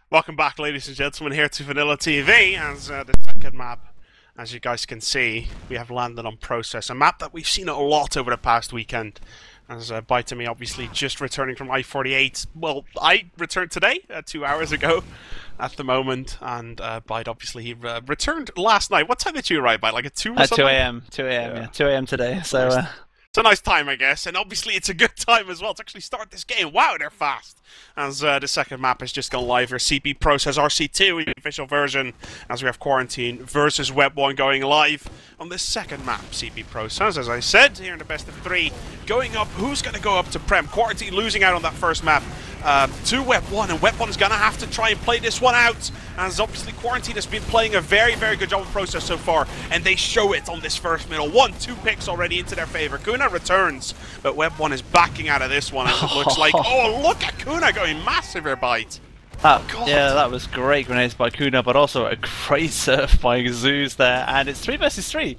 Welcome back, ladies and gentlemen, here to VanillaTV as the second map. As you guys can see, we have landed on Process, a map that we've seen a lot over the past weekend. As Byte and me obviously just returning from I-48. Well, I returned today, 2 hours ago at the moment, and Byte obviously he returned last night. What time did you arrive by? Like at 2 or something? 2 a.m. 2 a.m. Yeah, 2 a.m. today. So it's a nice time, I guess, and obviously it's a good time as well to actually start this game. Wow, they're fast! As the second map has just gone live here, CP Process RC2, the official version, as we have Quarantine versus WebOne going live on this second map. CP Process, as I said, here in the best of 3, going up. Who's going to go up to Prem? Quarantine losing out on that first map to WebOne, and WebOne's going to have to try and play this one out, as obviously Quarantine has been playing a very, very good job of Process so far, and they show it on this first middle. 1-2 picks already into their favor. Kouna returns, but WebOne is backing out of this one, as it looks like. Oh, look at Kouna going massive here, Byte. Yeah, that was great grenades by Kouna, but also a great surf by zooz there, and it's 3 versus 3.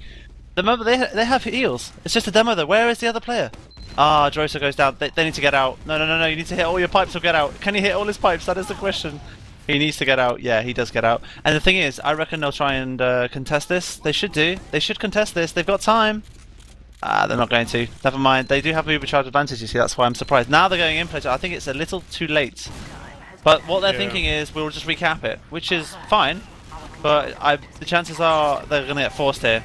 Remember, they have heals. It's just a demo though. Where is the other player? Ah, Droso goes down. They need to get out. No, you need to hit all your pipes or get out. Can he hit all his pipes? That is the question. He needs to get out. Yeah, he does get out. And the thing is, I reckon they'll try and contest this. They should do. They should contest this. They've got time. They're not going to. Never mind. They do have an overcharge advantage, you see. That's why I'm surprised. Now they're going in play. I think it's a little too late. But what they're thinking is we'll just recap it, which is fine. But the chances are they're going to get forced here.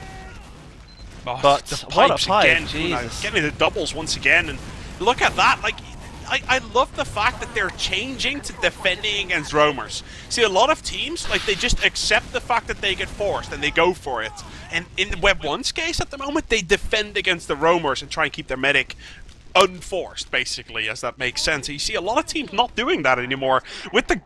Oh, but the what pipes a pipe, again, Jesus. Getting the doubles once again, and look at that, like, I love the fact that they're changing to defending against roamers. See, a lot of teams, like, they just accept the fact that they get forced, and they go for it. And in WebOne's case, at the moment, they defend against the roamers and try and keep their medic unforced, basically, as that makes sense. You see a lot of teams not doing that anymore. With the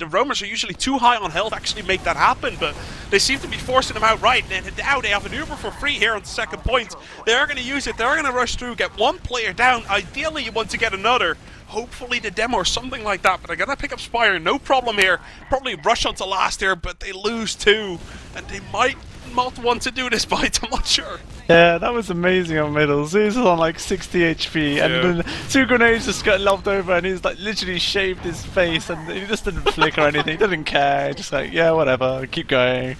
roamers are usually too high on health to actually make that happen, but they seem to be forcing them outright, and now they have an Uber for free here on the second point. They are going to use it, they are going to rush through, get one player down. Ideally you want to get another, hopefully the demo or something like that, but they're going to pick up Spire, no problem here. Probably rush onto last here, but they lose 2, and they might not want to do this, Byte, I'm not sure. Yeah, that was amazing on middle. Zooz was on like 60 HP, and then 2 grenades just got lobbed over, and he's like literally shaved his face, and he just didn't flick or anything. He didn't care. Just like, yeah, whatever, keep going.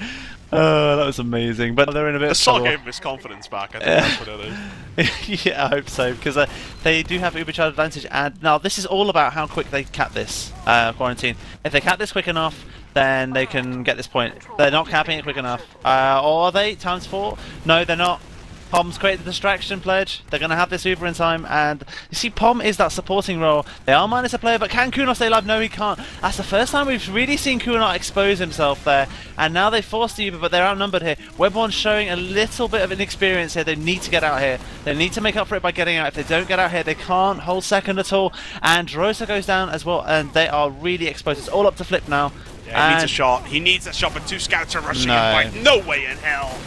That was amazing. But they're in a bit of trouble. The Sol gave him his confidence back. I think that's what it is. Yeah, I hope so, because they do have Uber charge advantage, and now this is all about how quick they cap this Quarantine. If they cap this quick enough, then they can get this point. They're not capping it quick enough. Or are they? Times 4? No, they're not. Pom's created the distraction pledge. They're going to have this Uber in time, and you see Pom is that supporting role. They are minus a player, but can kouna stay alive? No, he can't. That's the first time we've really seen kouna expose himself there, and now they forced the Uber, but they're outnumbered here. WebOne's showing a little bit of inexperience here. They need to get out here. They need to make up for it by getting out. If they don't get out here, they can't hold second at all, and Droso goes down as well, and they are really exposed. It's all up to Flip now. Yeah, he needs a shot. He needs a shot, but 2 scouts are rushing him by. No way in hell.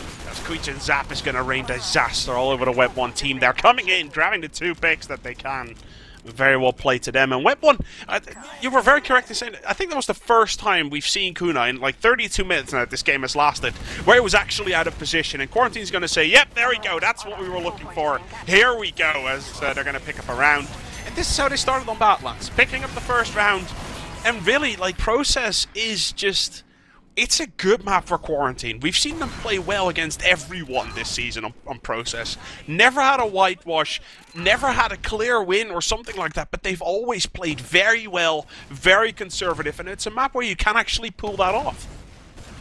Koeitje and Zappis going to rain disaster all over the WebOne team. They're coming in, grabbing the 2 picks that they can. Very well played to them. And WebOne, you were very correct in saying, I think that was the first time we've seen kouna in like 32 minutes now that this game has lasted, where it was actually out of position. And Quarantine's going to say, yep, there we go, that's what we were looking for. Here we go, as they're going to pick up a round. And this is how they started on Battlelands, picking up the first round. And really, like, Process is just... It's a good map for Quarantine. We've seen them play well against everyone this season on Process. Never had a whitewash, never had a clear win or something like that, but they've always played very well, very conservative, and it's a map where you can actually pull that off.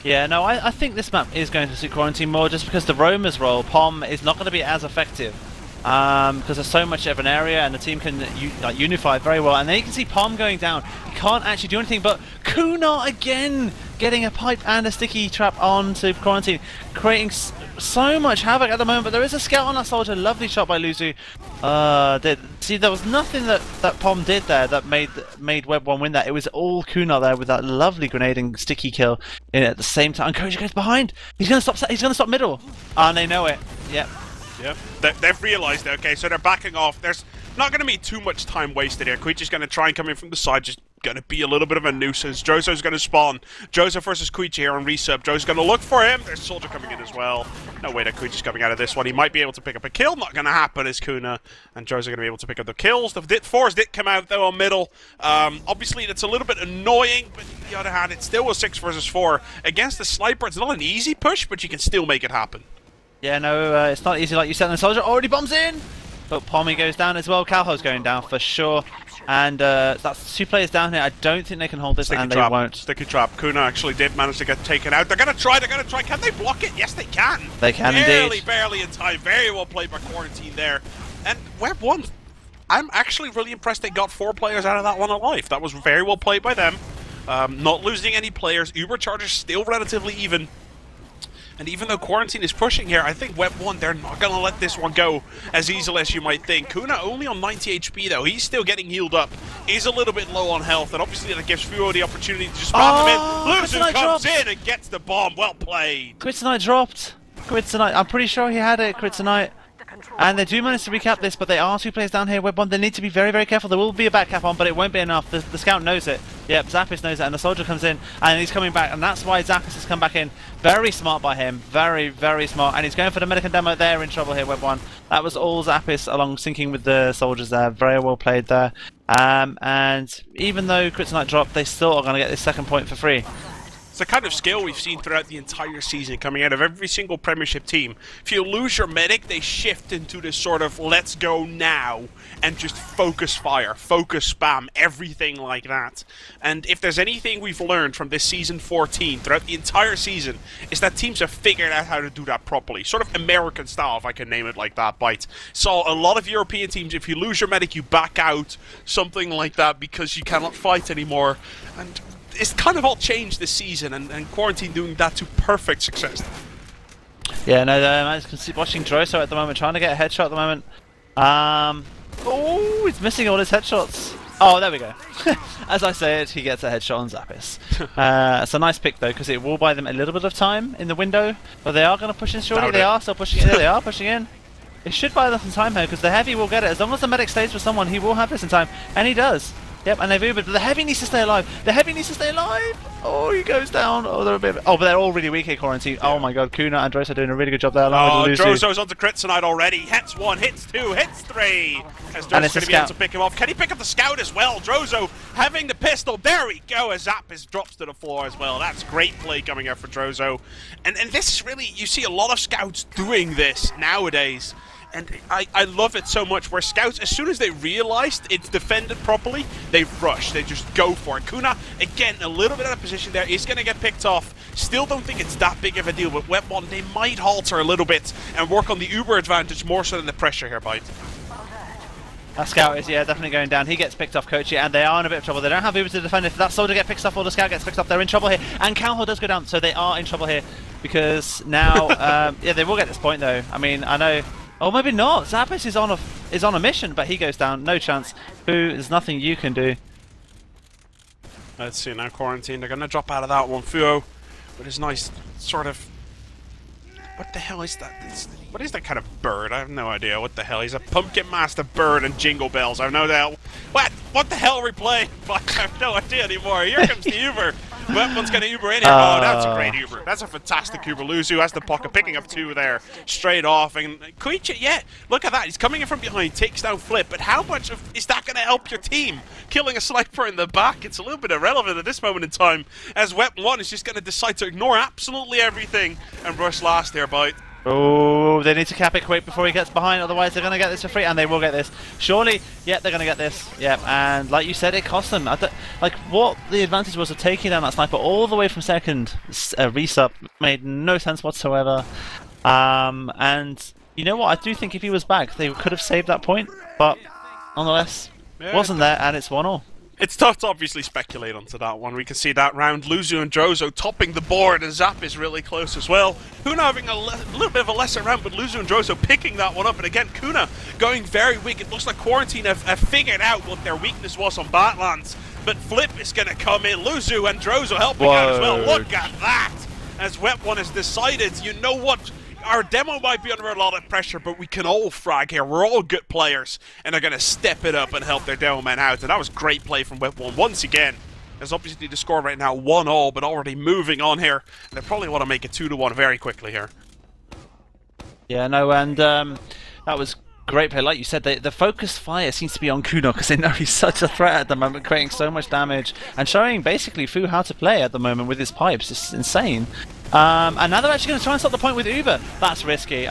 Yeah, no, I think this map is going to suit Quarantine more, just because the roamer's role, Pomme, is not going to be as effective. Because there's so much of an area, and the team can unify very well. And then you can see Pomme going down. He can't actually do anything, but kouna again getting a pipe and a sticky trap onto Quarantine, creating so much havoc at the moment. But there is a scout on that soldier. Lovely shot by luzzu. See, there was nothing that Pomme did there that made WebOne win that. It was all kouna there with that lovely grenading sticky kill in at the same time. And koeitje goes behind. He's going to stop. He's going to stop middle. And they know it. Yep. Yeah, they've realised it, okay, so they're backing off. There's not going to be too much time wasted here. Koeitje's going to try and come in from the side, just going to be a little bit of a nuisance. Droso's going to spawn. Droso versus koeitje here on resub. Droso's going to look for him. There's Soldier coming in as well. No way that koeitje's coming out of this one. He might be able to pick up a kill. Not going to happen is kouna. And Droso going to be able to pick up the kills. The fours did come out, though, on middle. Obviously, that's a little bit annoying, but on the other hand, it's still a 6 versus 4. Against the sniper, it's not an easy push, but you can still make it happen. Yeah, no, it's not easy like you said. And the Soldier already bombs in! But Pomme goes down as well. Kalho's going down for sure. And that's 2 players down here. I don't think they can hold this, and they won't. Sticky trap. Kouna actually did manage to get taken out. They're going to try. Can they block it? Yes, they can. They can indeed. Barely in time. Very well played by Quarantine there. And WebOne, I'm actually really impressed they got 4 players out of that one alive. That was very well played by them. Not losing any players. Uber charges still relatively even. And even though Quarantine is pushing here, I think WebOne, they're not going to let this one go as easily as you might think. Kouna only on 90 HP though. He's still getting healed up. He's a little bit low on health, and obviously that gives Fuo the opportunity to just spam him in. luzzu comes in and gets the bomb. Well played. Kritzonite dropped. Kritzonite, I'm pretty sure he had it, Kritzonite. And they do manage to recap this, but they are 2 players down here. WebOne, they need to be very, very careful. There will be a back cap on, but it won't be enough. The scout knows it. Yep, Zappis knows it, and the Soldier comes in, and he's coming back, and that's why Zappis has come back in. Very smart by him. Very, very smart. And he's going for the Medican demo. They're in trouble here, WebOne. That was all Zappis along syncing with the Soldiers there. Very well played there. And even though Kritzonite dropped, they still are going to get this 2nd point for free. It's the kind of skill we've seen throughout the entire season coming out of every single Premiership team. If you lose your medic, they shift into this sort of let's go now and just focus fire, focus spam, everything like that. And if there's anything we've learned from this season 14 throughout the entire season, is that teams have figured out how to do that properly. Sort of American style, if I can name it like that, Byte. So a lot of European teams, if you lose your medic, you back out, something like that, because you cannot fight anymore. And it's kind of all changed this season, and Quarantine doing that to perfect success. Yeah, no, I'm just watching Droso at the moment, trying to get a headshot at the moment. Oh, he's missing all his headshots. Oh, there we go. As I said, he gets a headshot on Zappis. It's a nice pick, though, because it will buy them a little bit of time in the window. But they are going to push in shortly. They are still pushing in. They are pushing in. It should buy them some time here, because the Heavy will get it. As long as the medic stays with someone, he will have this in time. And he does. Yep, and they've Ubered, but the Heavy needs to stay alive. The Heavy needs to stay alive. Oh, he goes down. Oh, they're a bit. Oh, but they're all really weak here, Quarantine. Yeah. Oh my God, Kouna and Droso are doing a really good job there. Droso's onto kritzonite already. Hits 1, hits 2, hits 3. As Droso's going to be able to pick him off. Can he pick up the scout as well? Droso having the pistol. There we go. As Zappis drops to the floor as well. That's great play coming out for Droso. And this is really, you see a lot of scouts doing this nowadays. And I love it so much, where scouts, as soon as they realized it's defended properly, they rush. They just go for it. Kouna, again, a little bit out of position there. He's going to get picked off. Still don't think it's that big of a deal. But WebOne, they might halter a little bit and work on the Uber advantage more so than the pressure here, Byte. That scout is, yeah, definitely going down. He gets picked off, koeitje, and they are in a bit of trouble. They don't have Uber to defend. If that Soldier gets picked off or the scout gets picked off, they're in trouble here. And Kalho does go down, so they are in trouble here. Because now, yeah, they will get this point, though. I mean, I know... Oh, maybe not. Zappis is on a mission, but he goes down. No chance. Boo, there's nothing you can do. Let's see now, Quarantine. They're going to drop out of that one. Fuo with his nice sort of... What the hell is that? What is that kind of bird? I have no idea. What the hell? He's a pumpkin master bird and jingle bells. I have no doubt. What the hell are we playing? I have no idea anymore. Here comes the Uber. WebOne's going to Uber in here. Oh, that's a great Uber. That's a fantastic Uber. luzzu has the pocket, picking up 2 there straight off. And koeitje, yeah, look at that. He's coming in from behind, takes down Flip. But how much is that going to help your team? Killing a sniper in the back, it's a little bit irrelevant at this moment in time, as WebOne is just going to decide to ignore absolutely everything and rush last there, Byte. Oh, they need to cap it quick before he gets behind, otherwise they're going to get this for free, and they will get this. Surely, yeah, they're going to get this. Yep, and like you said, it cost them. Like, what the advantage was of taking down that sniper all the way from second resup made no sense whatsoever. And you know what? I do think if he was back, they could have saved that point, but nonetheless, wasn't there, and it's 1-1. It's tough to obviously speculate onto that one. We can see that round, luzzu and Droso topping the board, and Zappis really close as well. Kouna having a little bit of a lesser round, but luzzu and Droso picking that one up. And again, Kouna going very weak. It looks like Quarantine have figured out what their weakness was on Badlands. But Flip is going to come in. luzzu and Droso helping out as well. Look at that! As WebOne has decided, you know what? our demo might be under a lot of pressure, but we can all frag here. We're all good players, and they're going to step it up and help their demo man out. And that was great play from WebOne once again. There's obviously the score right now 1-1, but already moving on here. And they probably want to make it 2-1 very quickly here. Yeah, no, and that was great play. Like you said, the focus fire seems to be on kouna because they know he's such a threat at the moment, creating so much damage and showing basically Fu how to play at the moment with his pipes. It's insane. And now they're actually going to try and stop the point with Uber. That's risky.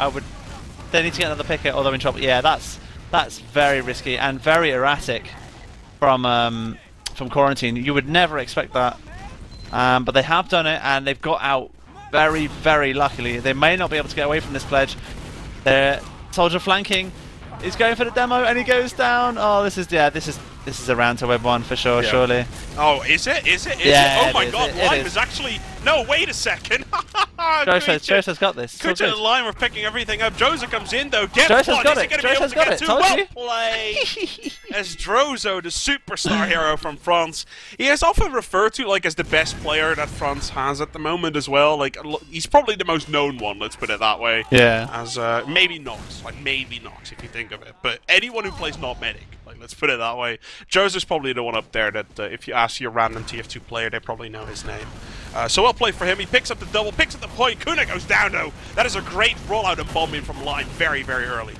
They need to get another picket or they're in trouble. Yeah, that's very risky and very erratic from Quarantine. You would never expect that. But they have done it and they've got out very, very luckily. They may not be able to get away from this pledge. Their soldier flanking. He's going for the demo and he goes down. Oh, this is a round to WebOne for sure, surely. Oh, is it? Is it? Yeah, oh my god, Lime is actually... No, wait a second. Droso's got this. Koeitje and Lime are picking everything up. Droso comes in though. Droso's got it. Droso's got it. Well played. As Droso, the superstar hero from France. He is often referred to like as the best player that France has at the moment as well. Like he's probably the most known one, let's put it that way. Yeah. As maybe Nox, if you think of it. But anyone who plays not medic. Let's put it that way. Joseph's probably the one up there that if you ask your random TF2 player, they probably know his name. So well played for him. He picks up the double, picks up the point. Kouna goes down though. That is a great rollout and bombing from Lime very, very early.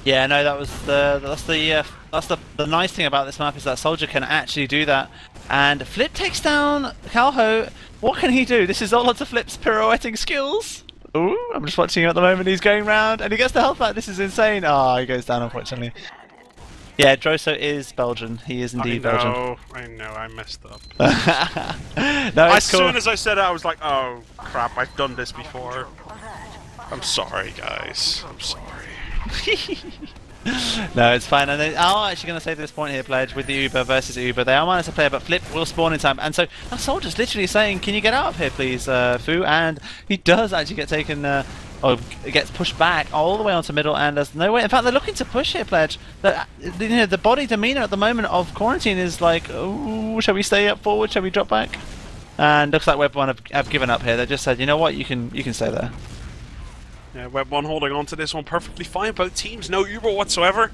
Yeah, no, that's the nice thing about this map is that Soldier can actually do that. And Flip takes down Kalho. What can he do? This is all onto Flip's pirouetting skills. Ooh, I'm just watching him at the moment. He's going round and he gets the health back. This is insane. Oh, he goes down unfortunately. Yeah, Droso is Belgian. He is indeed Belgian. I know, I messed up. No, as soon as I said it, I was like, oh crap, I've done this before. I'm sorry, guys. I'm sorry. No, it's fine. And they are actually going to save this point here, Pledge, with the Uber versus Uber. They are minus a player, but Flip will spawn in time. And so our Soldier's literally saying, can you get out of here, please, Fu? And he does actually get taken... or gets pushed back all the way onto middle, and there's no way. In fact, they're looking to push here, Pledge. The body demeanor at the moment of Quarantine is like, oh, shall we stay up forward? Shall we drop back? And looks like WebOne have given up here. They just said, you know what, you can stay there. Yeah, WebOne holding on to this one perfectly fine. Both teams, no Uber whatsoever.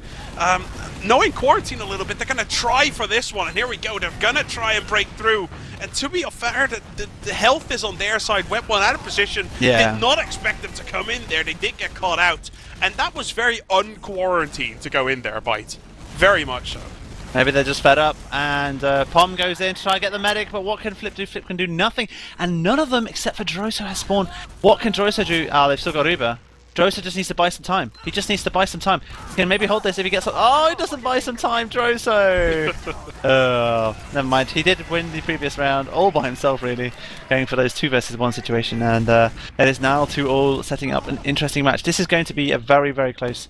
Knowing Quarantine a little bit, they're going to try for this one. And here we go. They're going to try and break through. And to be fair, the health is on their side. WebOne out of position. Yeah. Did not expect them to come in there. They did get caught out. And that was very unquarantined to go in there, Byte. Very much so. Maybe they're just fed up, and Pomme goes in to try and get the medic, but what can Flip do? Flip can do nothing, and none of them, except for Droso, has spawned. What can Droso do? Ah, they've still got Uber. Droso just needs to buy some time. He just needs to buy some time. He can maybe hold this if he gets... Oh, he doesn't buy some time, Droso! Oh, never mind. He did win the previous round, all by himself, really, going for those 2 versus 1 situation, and it is now 2-all, setting up an interesting match. This is going to be a very, very close...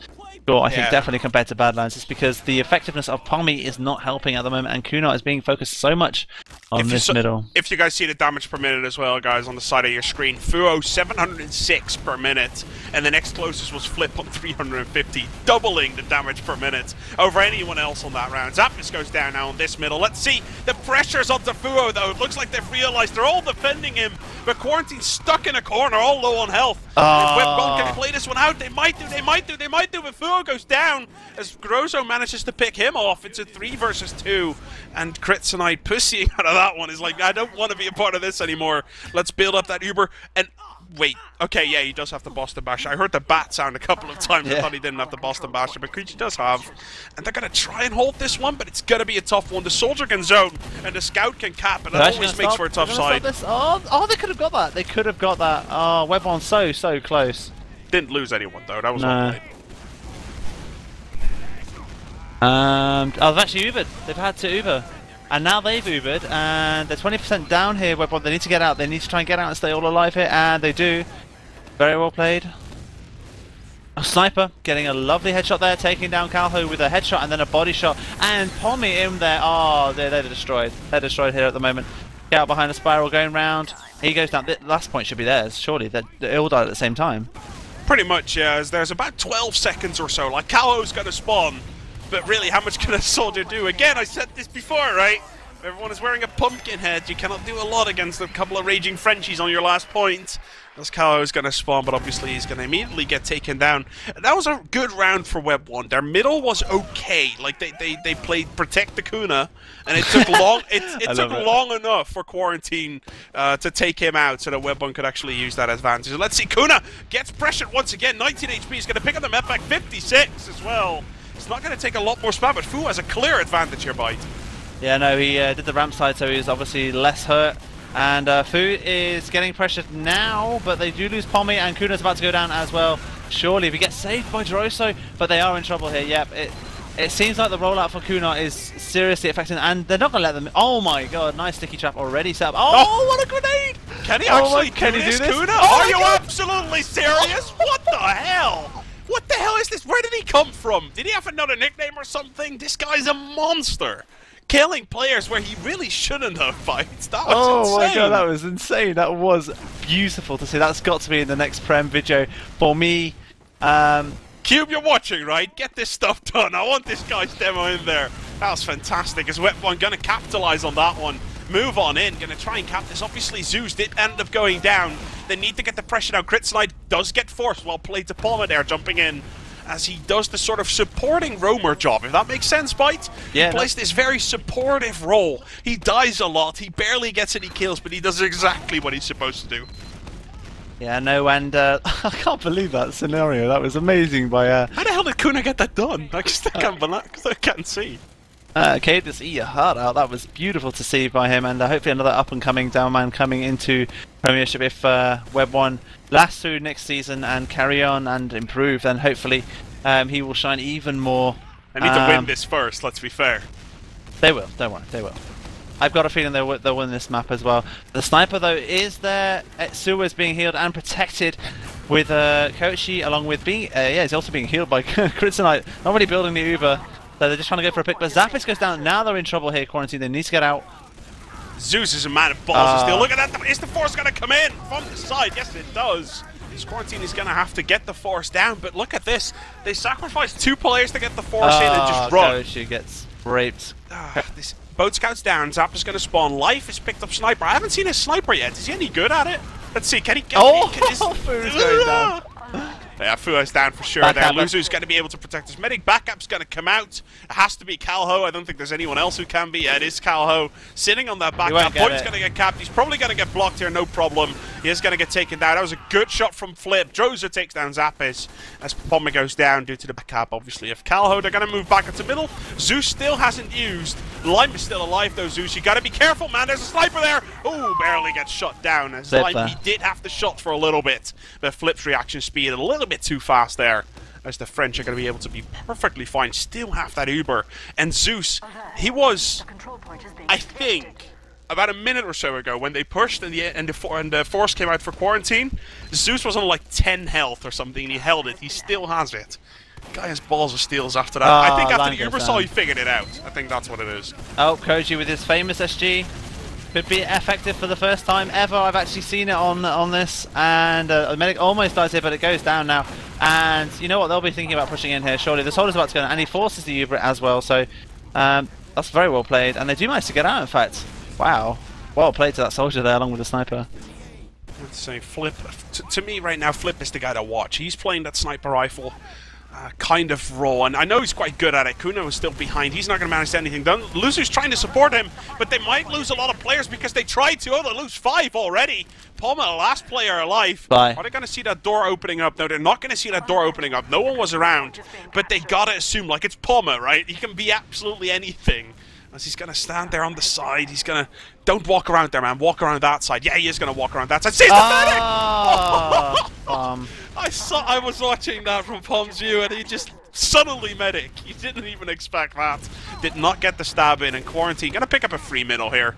I think definitely compared to Badlands. It's because the effectiveness of Pomme is not helping at the moment, and kouna is being focused so much on this middle. If you guys see the damage per minute as well, guys, on the side of your screen, Fuo 706 per minute, and the next closest was Flip on 350, doubling the damage per minute over anyone else on that round. Zappis goes down now on this middle. Let's see, the pressure's onto Fuo though. It looks like they've realized they're all defending him, but Quarantine's stuck in a corner, all low on health. If WebOne can play this one out, they might do, but Fuo goes down as Droso manages to pick him off. It's a 3 versus 2, and kritzonite pussying out of that one is like, I don't want to be a part of this anymore. Let's build up that Uber. And wait, okay, yeah, he does have the Boston Basher. I heard the bat sound a couple of times. I thought he didn't have the Boston Basher, but koeitje does have. And they're going to try and hold this one, but it's going to be a tough one. The soldier can zone, and the scout can cap, and that always makes for a tough side. Oh, they could have got that. They could have got that. Oh, WebOne so close. Didn't lose anyone, though. That was all played. Oh, they've actually Ubered. They've had to Uber. And now they've Ubered, and they're 20% down here, WebOne. They need to get out. They need to try and get out and stay all alive here, and they do. Very well played. A sniper getting a lovely headshot there, taking down Kalho with a headshot and then a body shot. And Pomme in there. Oh, they're destroyed. They're destroyed here at the moment. Get out behind the spiral, going round. He goes down. The last point should be theirs, surely. They all died at the same time. Pretty much, yeah. As there's about 12 seconds or so. Like, Kalho's going to spawn. But really, how much can a soldier do? Again, I said this before, right? Everyone is wearing a pumpkin head. You cannot do a lot against a couple of raging Frenchies on your last point. As Kalho is going to spawn, but obviously he's going to immediately get taken down. That was a good round for WebOne. Their middle was okay. Like they played protect the kouna, and it took long. It took long enough for Quarantine to take him out, so that WebOne could actually use that advantage. Let's see, kouna gets pressured once again. 19 HP. He's going to pick up the map back. 56 as well. It's not going to take a lot more spam, but Fu has a clear advantage here, Byte. Yeah, no, he did the ramp side, so he's obviously less hurt. And Fu is getting pressured now, but they do lose Pomme, and Kouna's about to go down as well. Surely, we get saved by Droso, but they are in trouble here. Yep, it seems like the rollout for kouna is seriously affecting, and they're not going to let them. Oh my god, nice sticky trap already set up. Oh, what a grenade! Can he actually do this, kouna? Are you absolutely serious? What the hell? What the hell is this? Where did he come from? Did he have another nickname or something? This guy's a monster. Killing players where he really shouldn't have fights. That was insane. Oh my god, that was insane. That was beautiful to see. That's got to be in the next Prem video for me. Cube, you're watching, right? Get this stuff done. I want this guy's demo in there. That was fantastic. Is WebOne going to capitalize on that one? Move on in. Going to try and cap this. Obviously, zooz did end up going down. They need to get the pressure down. kritzonite does get forced. Well played to pomme there, jumping in, as he does the sort of supporting roamer job, if that makes sense, Byte. Yeah, he plays this very supportive role. He dies a lot, he barely gets any kills, but he does exactly what he's supposed to do. Yeah, no, and I can't believe that scenario. That was amazing by... How the hell did kouna get that done? I just can't see. Okay, just eat your heart out. That was beautiful to see by him, and hopefully another up-and-coming down man coming into Premiership if WebOne lasts through next season and carry on and improve, then hopefully he will shine even more. They need to win this first, let's be fair. They will, don't worry, they will. I've got a feeling they'll win this map as well. The sniper though is there. zooz is being healed and protected with koeitje, along with being, yeah, he's also being healed by kritzonite. Not really building the Uber. So they're just trying to go for a pick, but zappis goes down. Now they're in trouble here, Quarantine. They need to get out. zooz is a man of balls still. Look at that. Is the force going to come in from the side? Yes, it does. This Quarantine is going to have to get the force down, but look at this. They sacrificed 2 players to get the force in and just run. Koeitje gets raped. This boat scout's down. Zappa's going to spawn. Life has picked up sniper. I haven't seen his sniper yet. Is he any good at it? Let's see. Can he get Fu's going down. Yeah, Fu is down for sure there. luzzu's going to be able to protect his medic. Backup's going to come out. It has to be Kalho. I don't think there's anyone else who can be. Yeah, it is Kalho sitting on that backup. Point's going to get capped. He's probably going to get blocked here, no problem. He is going to get taken down. That was a good shot from Flip. Droso takes down zappis as pomme goes down due to the backup, obviously, of Kalho. They're going to move back into middle. zooz still hasn't used. Lime is still alive, though, zooz. You got to be careful, man. There's a sniper there. Ooh, barely gets shot down. As Lime, he did have the shot for a little bit, but Flip's reaction speed a little bit too fast there, as the French are going to be able to be perfectly fine, still have that Uber. And zooz, he was, I think, about a minute or so ago when they pushed and the force came out for Quarantine, zooz was on like 10 health or something, and he held it. He still has it. Guy has balls of steals after that. I think after the Uber saw, he figured it out. I think that's what it is. Oh, koeitje with his famous SG. Could be effective for the first time ever. I've actually seen it on this, and the medic almost dies here, but it goes down now. And you know what? They'll be thinking about pushing in here. Surely the soldier's about to go down, and he forces the Uber as well. So that's very well played, and they do manage to get out. In fact, wow, well played to that soldier there, along with the sniper. Let's say Flip. To me right now, Flip is the guy to watch. He's playing that sniper rifle. Kind of raw, and I know he's quite good at it. Kouna is still behind. He's not going to manage to get anything done. luzzu's trying to support him, but they might lose a lot of players because they tried to. Oh, they lose 5 already. Pomme, last player alive. Bye. Are they going to see that door opening up? No, they're not going to see that door opening up. No one was around, but they got to assume, like, it's Pomme, right? He can be absolutely anything. As he's going to stand there on the side. He's going to... Don't walk around there, man. Walk around that side. Yeah, he is going to walk around that side. See the medic! I was watching that from Pomme's view, and he just suddenly medic. He didn't even expect that. Did not get the stab in, and Quarantine going to pick up a free middle here.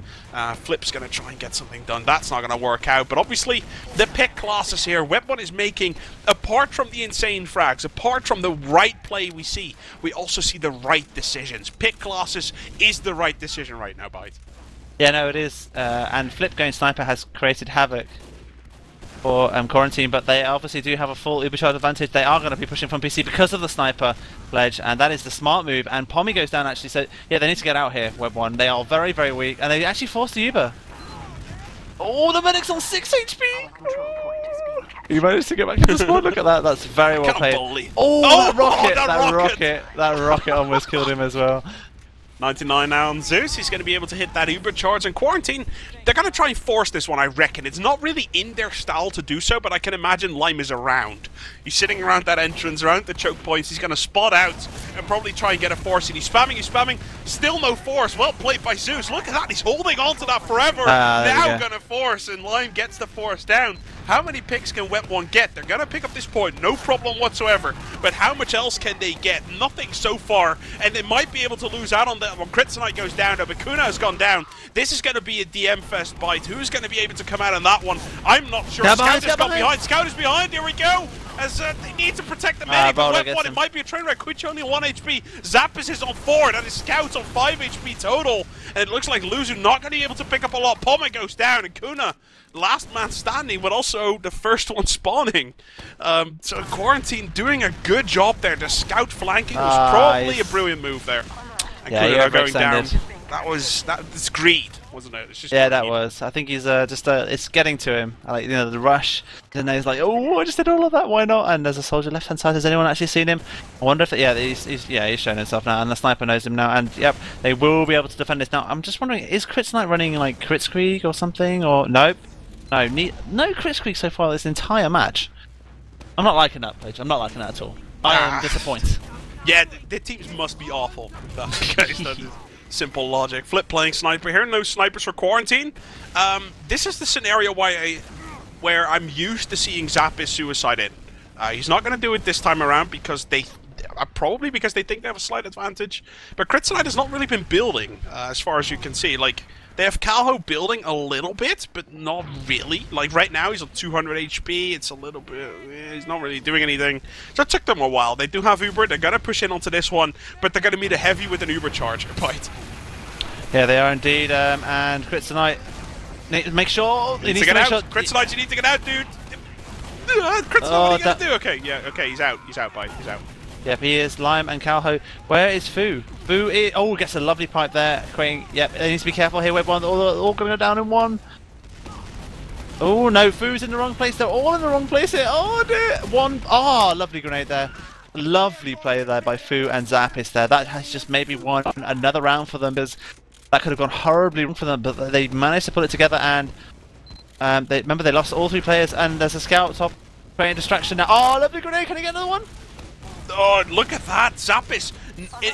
Flip's going to try and get something done. That's not going to work out, but obviously the pick classes here, WebOne is making, apart from the insane frags, apart from the right play we see, we also see the right decisions. Pick classes is the right decision right now, Byte. Yeah, no, it is. And Flip going sniper has created havoc. for Quarantine, but they obviously do have a full ubercharge advantage. They are going to be pushing from PC because of the sniper ledge, and that is the smart move. And Pomme goes down actually, so yeah, they need to get out here, WebOne. They are very, very weak, and they actually forced the Uber. Oh, the medic's on 6 HP! He managed to get back to the spawn. Look at that, that's very well played. Oh, that rocket almost killed him as well. 99 now on zooz. He's going to be able to hit that Uber charge. And Quarantine, they're going to try and force this one, I reckon. It's not really in their style to do so, but I can imagine Lime is around. He's sitting around that entrance, around the choke points. He's going to spot out and probably try and get a force in. He's spamming. Still no force. Well played by zooz. Look at that. He's holding on to that forever. Now going to force, and Lime gets the force down. How many picks can WebOne get? They're going to pick up this point, no problem whatsoever. But how much else can they get? Nothing so far. And they might be able to lose out on that when kritzonite goes down. But kouna has gone down. This is going to be a DM fest Byte. Who's going to be able to come out on that one? I'm not sure. Scout has got behind. Scout is behind. Here we go. As they need to protect the medic. But WebOne, it might be a train wreck. koeitje only 1 HP. Zappis is on 4. And his Scout's on 5 HP total. And it looks like luzzu not going to be able to pick up a lot. Pomme goes down. And kouna, last man standing, but also the first one spawning. So Quarantine doing a good job there. The Scout flanking was probably a brilliant move there. And yeah, going down. That's greed, wasn't it? It's just yeah, that was. I think he's it's getting to him. Like, you know, the rush. And then he's like, oh, I just did all of that. Why not? And there's a soldier left hand side. Has anyone actually seen him? I wonder if he's shown himself now, and the sniper knows him now. And yep, they will be able to defend this now. I'm just wondering, is kritzonite running like kritzkrieg or something? Or nope. No, no kritzkrieg so far this entire match. I'm not liking that, Paige. I'm not liking that at all. I am disappointed. Yeah, the teams must be awful. That's the case. That is simple logic. Flip playing sniper here. No snipers for Quarantine. This is the scenario where I'm used to seeing zappis suicide in. He's not going to do it this time around because probably because they think they have a slight advantage. But kritzonite has not really been building, as far as you can see. Like, they have Kalho building a little bit, but not really. Like, right now he's on 200 HP. It's a little bit... he's not really doing anything. So it took them a while. They do have Uber. They're going to push in onto this one, but they're going to meet a heavy with an Uber charge. Byte. Yeah, they are indeed. And kritzonite... Make sure... He needs to get out. Kritzonite, you need to get out, dude. Kritzonite, what are you going to do? Okay, yeah, okay, he's out. He's out, Byte. He's out. Yep, he is. Lime and Kalho. Where is Fu? Fu is... Oh, gets a lovely pipe there. Yep, they need to be careful here. WebOne, all going to go down in one. Oh, no, Fu's in the wrong place. They're all in the wrong place here. Oh, dear. One... Oh, lovely grenade there. Lovely play there by Fu and Zappis there. That has just maybe won another round for them, because that could have gone horribly wrong for them, but they managed to put it together, and remember, they lost all 3 players, and there's a scout top creating distraction now. Oh, lovely grenade. Can I get another one? Oh, look at that! Zappis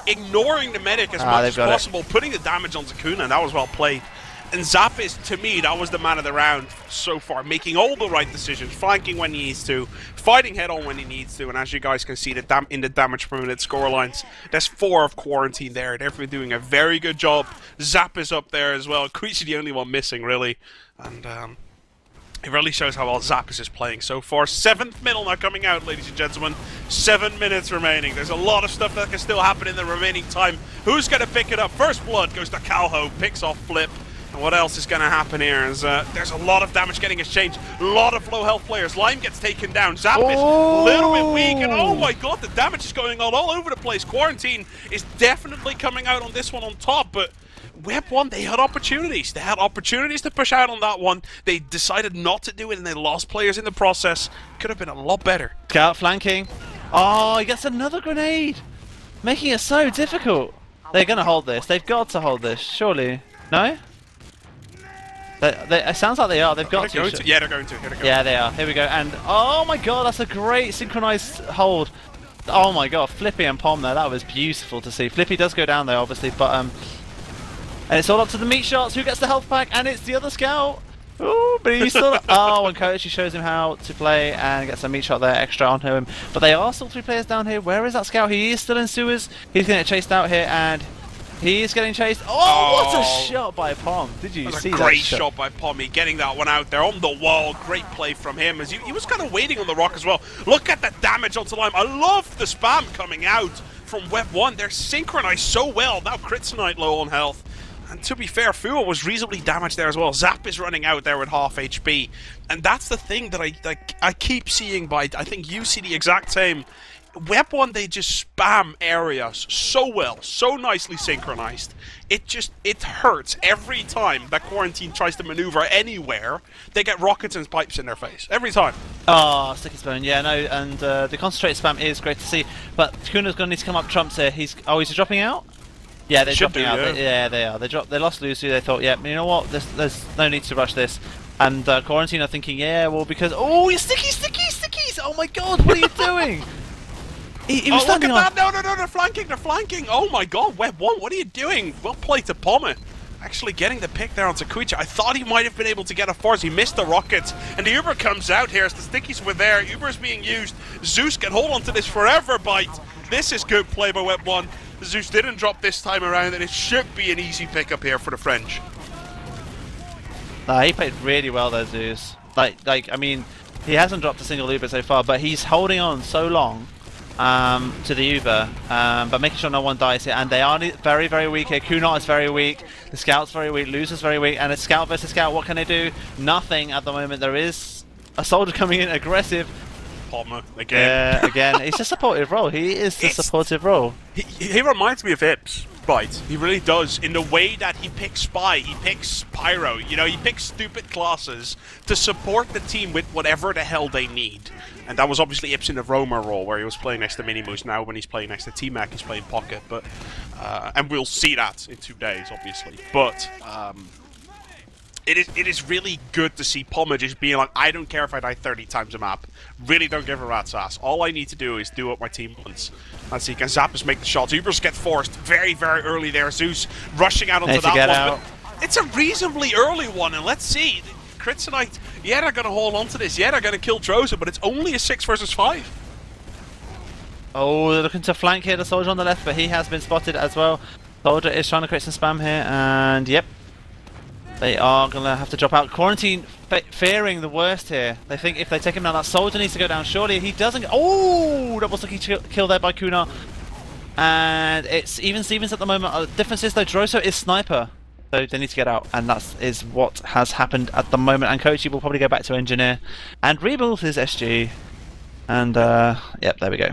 ignoring the medic as much as possible, putting the damage onto kouna, and that was well played. And Zappis, to me, that was the man of the round so far, making all the right decisions, flanking when he needs to, fighting head-on when he needs to, and as you guys can see in the damage per minute score lines, there's 4 of Quarantine there. They're doing a very good job. Zappis up there as well. koeitje the only one missing, really. And it really shows how well Zappis is playing so far. 7th middle now coming out, ladies and gentlemen. 7 minutes remaining. There's a lot of stuff that can still happen in the remaining time. Who's going to pick it up? First blood goes to Kalho, picks off Flip. And what else is going to happen here is there's a lot of damage getting exchanged. A lot of low health players. Lime gets taken down. Zappis, a little bit weak. And oh my god, the damage is going on all over the place. Quarantine is definitely coming out on this one on top, but WebOne, they had opportunities. They had opportunities to push out on that one. They decided not to do it, and they lost players in the process. Could have been a lot better. Scout flanking. Oh, he gets another grenade, making it so difficult. They're going to hold this. They've got to hold this, surely. No? It sounds like they are. They've got to. Yeah, they're going to. Yeah, they are. Here we go. And oh my god, that's a great synchronized hold. Oh my god, Flippy and Pomme there. That was beautiful to see. Flippy does go down there, obviously, but and it's all up to the meat shots. Who gets the health pack? And it's the other scout. Oh, but he's still... Oh, and koeitje shows him how to play and gets a meat shot there extra onto him. But they are still 3 players down here. Where is that scout? He is still in sewers. He's going to get chased out here, and he is getting chased. Oh, what a shot by Pomme. Did you see that? Great shot by Pomme, getting that one out there on the wall. Great play from him, as he was kind of waiting on the rock as well. Look at the damage onto Lime. I love the spam coming out from WebOne. They're synchronized so well. Now kritzonite low on health. And to be fair, Fuo was reasonably damaged there as well. Zap is running out there with half HP. And that's the thing that I keep seeing Byte. I think you see the exact same. WebOne, they just spam areas so well, so nicely synchronized. It hurts every time that Quarantine tries to maneuver anywhere. They get rockets and pipes in their face. Every time. Oh, sticky spam. Yeah, no, and the concentrated spam is great to see. But Kuna's going to need to come up trumps here. He's dropping out? Yeah, they're dropping out. Yeah, they are. They lost luzzu. They thought, yeah, you know what? There's no need to rush this. And Quarantine are thinking, yeah, well, because... Oh, you're stickies! Oh my god, what are you doing? He was look at that! No, they're flanking! Oh my god, WebOne, what are you doing? Well played to pomme. Actually getting the pick there onto koeitje. I thought he might have been able to get a force. He missed the rockets. And the Uber comes out here as the stickies were there. Uber's being used. zooz can hold on to this forever, Byte. This is good play by WebOne. zooz didn't drop this time around, and it should be an easy pickup here for the French. Nah, he played really well there, zooz. I mean, he hasn't dropped a single Uber so far, but he's holding on so long to the Uber, but making sure no one dies here. And they are very, very weak here. Kouna is very weak. The Scout's very weak. Luzzu's very weak. And it's Scout versus Scout. What can they do? Nothing at the moment. There is a soldier coming in, aggressive. Pomme again. Again. It's a supportive role. He is the supportive role. He reminds me of Ips, Byte. He really does. In the way that he picks Spy, he picks Pyro. You know, he picks stupid classes to support the team with whatever the hell they need. And that was obviously Ips in the Roamer role, where he was playing next to Minimus. Now when he's playing next to T-Mac, he's playing Pocket. But and we'll see that in 2 days, obviously. But it is really good to see pomme just being like, I don't care if I die 30 times a map. Really don't give a rat's ass. All I need to do is do what my team wants. Let's see, can zappis make the shots? Ubers get forced very, very early there. zooz rushing out onto that one. But it's a reasonably early one, and let's see. Kritzonite, yeah, they're going to hold on to this. Yeah, they're going to kill droso, but it's only a 6 versus 5. Oh, they're looking to flank here, the soldier on the left, but he has been spotted as well. Soldier is trying to create some spam here, and yep. They are going to have to drop out. Quarantine fearing the worst here. They think if they take him down, that soldier needs to go down. Surely he doesn't. Oh, that was lucky kill there by Kouna. And it's even Stevens at the moment. The difference is though, droso is sniper. So they need to get out, and that is what has happened at the moment. And koeitje will probably go back to engineer and rebuild his SG. And yep, there we go.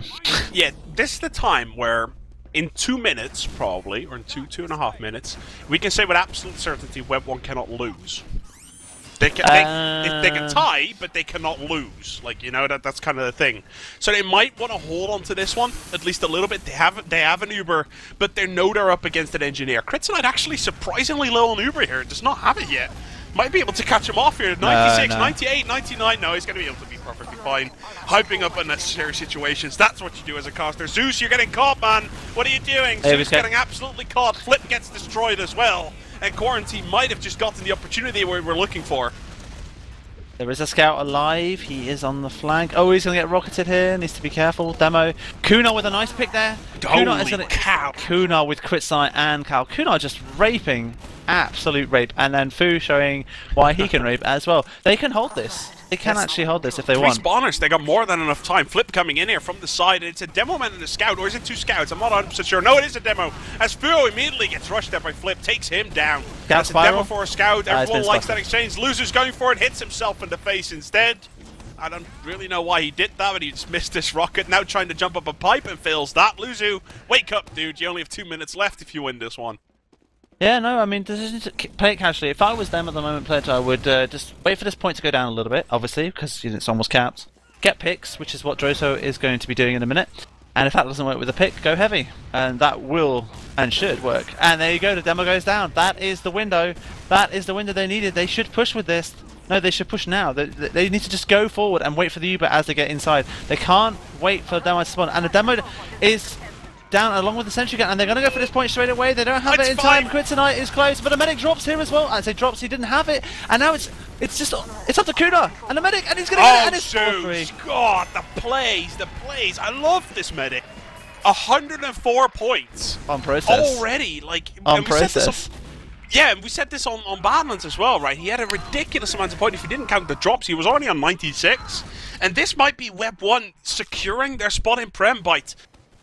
Yeah, this is the time where in 2 minutes, probably, or in 2.5 minutes, we can say with absolute certainty WebOne cannot lose. They can tie, but they cannot lose. Like, you know, that's kind of the thing. So they might want to hold on to this one at least a little bit. They have an Uber, but they know they're up against an engineer. Kritzonite actually surprisingly low on Uber here. Does not have it yet. Might be able to catch him off here. 96, no. 98, 99. No, he's going to be able to be perfectly fine. Hyping up unnecessary situations. That's what you do as a caster. zooz, you're getting caught, man. What are you doing? zooz getting absolutely caught. Flip gets destroyed as well. And Quarantine might have just gotten the opportunity we were looking for. There is a scout alive. He is on the flank. Oh, he's going to get rocketed here. Needs to be careful. Demo. Kouna with a nice pick there. Kouna with kritzonite and kalho. Kouna just raping. Absolute rape. And then Fu showing why he can rape as well. They can hold this. They can actually hold this if they want. 3 spawners, they got more than enough time. Flip coming in here from the side. It's a demo man and a scout, or is it 2 scouts? I'm not 100% sure. No, it is a demo. As Fu immediately gets rushed there by Flip, takes him down. That's a demo for a scout. Everyone likes that exchange. Luzzu's going for it, hits himself in the face instead. I don't really know why he did that, but he just missed this rocket. Now trying to jump up a pipe and fails that. Luzzu, wake up, dude. You only have 2 minutes left if you win this one. Yeah, no, I mean, play it casually. If I was them at the moment, played, I would just wait for this point to go down a little bit, obviously, because it's almost capped. Get picks, which is what droso is going to be doing in a minute. And if that doesn't work with a pick, go heavy. And that will and should work. And there you go, the demo goes down. That is the window. That is the window they needed. They should push with this. No, they should push now. They need to just go forward and wait for the Uber as they get inside. They can't wait for the demo to spawn. And the demo is down along with the sentry gun, and they're going to go for this point straight away. They don't have it in time. Kritzonite is close, but the medic drops here as well. As he drops, he didn't have it, and now it's up to Kouna and the medic, and he's going to get it, and it's 4-3. God, the plays. I love this medic. 104 points on process already. Like on process. Yeah, and we said this on Badlands as well, right? He had a ridiculous amount of points. If you didn't count the drops, he was already on 96. And this might be WebOne securing their spot in Prem, Byte.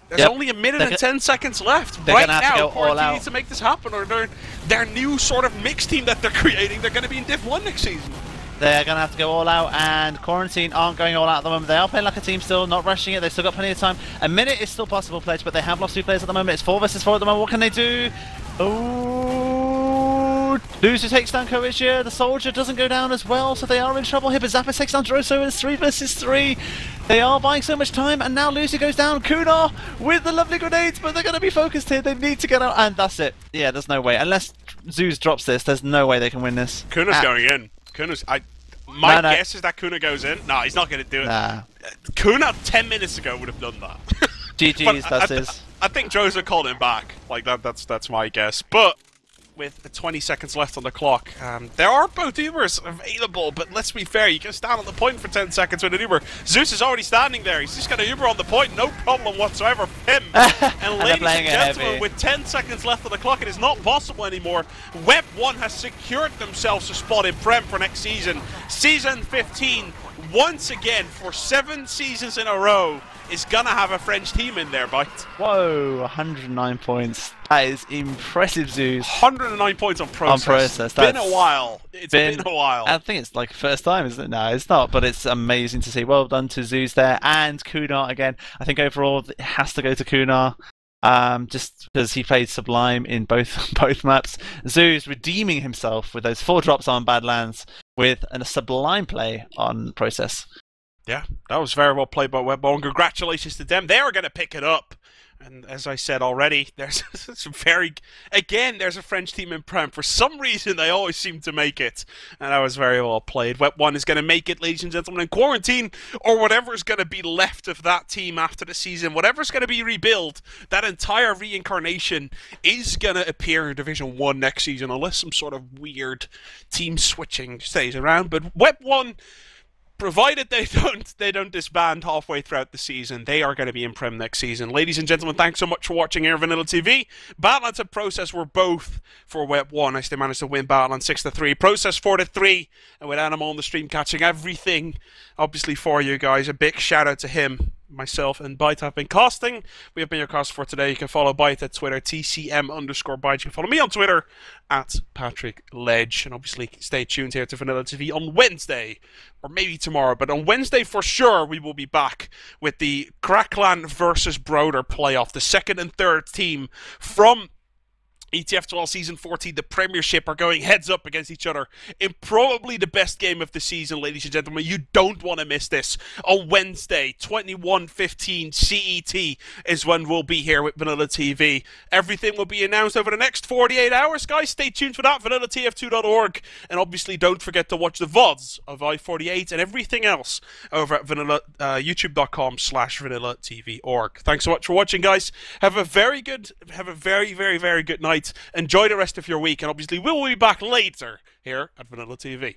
There's only a minute and 10 seconds left. Right now, Quarantine needs to make this happen, or their new sort of mixed team that they're creating, they're going to be in Div 1 next season. They're going to have to go all out, and Quarantine aren't going all out at the moment. They are playing like a team still, not rushing it. They've still got plenty of time. A minute is still possible, Pledge, but they have lost 2 players at the moment. It's 4 versus 4 at the moment. What can they do? Oh, luzzu takes down koeitje. The soldier doesn't go down as well, so they are in trouble here. But zappis takes down droso. It's 3 versus 3. They are buying so much time, and now luzzu goes down. Kouna with the lovely grenades, but they're going to be focused here. They need to get out, and that's it. Yeah, there's no way. Unless zooz drops this, there's no way they can win this. Kouna's going in. Kouna's... My guess is that Kouna goes in. No, he's not going to do it. Nah. Kouna 10 minutes ago would have done that. GG's, that's his. I think Droso called him back. Like that's my guess. But with the 20 seconds left on the clock, there are both Ubers available. But let's be fair, you can stand on the point for 10 seconds with an Uber. Zooz is already standing there. He's just got an Uber on the point, no problem whatsoever for him. And ladies and gentlemen, with 10 seconds left on the clock, it is not possible anymore. WebOne has secured themselves a spot in Prem for next season. Season 15, once again, for 7 seasons in a row, is gonna have a French team in there, Byte. Whoa, 109 points. That is impressive, zooz. 109 points on process. It's been a while. It's been a while. I think it's like first time, isn't it? No, it's not, but it's amazing to see. Well done to zooz there, and kouna again. I think overall it has to go to kouna. Just because he played Sublime in both maps. zooz redeeming himself with those 4 drops on Badlands with a Sublime play on Process. Yeah, that was very well played by WebOne. Congratulations to them. They are going to pick it up. And as I said already, there's there's a French team in Prem. For some reason, they always seem to make it. And that was very well played. WebOne is going to make it, ladies and gentlemen, in Quarantine, or whatever is going to be left of that team after the season. Whatever's going to be rebuilt, that entire reincarnation is going to appear in Division 1 next season, unless some sort of weird team switching stays around. But WebOne, provided they don't disband halfway throughout the season, they are going to be in Prem next season. Ladies and gentlemen, thanks so much for watching here, VanillaTV. Badlands and Process were both for WebOne as they managed to win Badlands 6-3, Process 4-3, and with Animal on the stream catching everything, obviously for you guys. A big shout out to him. Myself and Byte have been casting. We have been your cast for today. You can follow Byte at Twitter, TCM_Byte. You can follow me on Twitter at Patrick Ledge. And obviously stay tuned here to VanillaTV on Wednesday, or maybe tomorrow, but on Wednesday for sure we will be back with the Crackland versus Broder playoff. The 2nd and 3rd team from ETF2L Season 14, the Premiership, are going heads up against each other in probably the best game of the season, ladies and gentlemen. You don't want to miss this. On Wednesday, 21:15 CET is when we'll be here with VanillaTV. Everything will be announced over the next 48 hours, guys. Stay tuned for that, VanillaTF2.org. And obviously, don't forget to watch the VODs of I-48 and everything else over at youtube.com/VanillaTV.org. Thanks so much for watching, guys. Have a very, very good night. Enjoy the rest of your week, and obviously we'll be back later here at VanillaTV.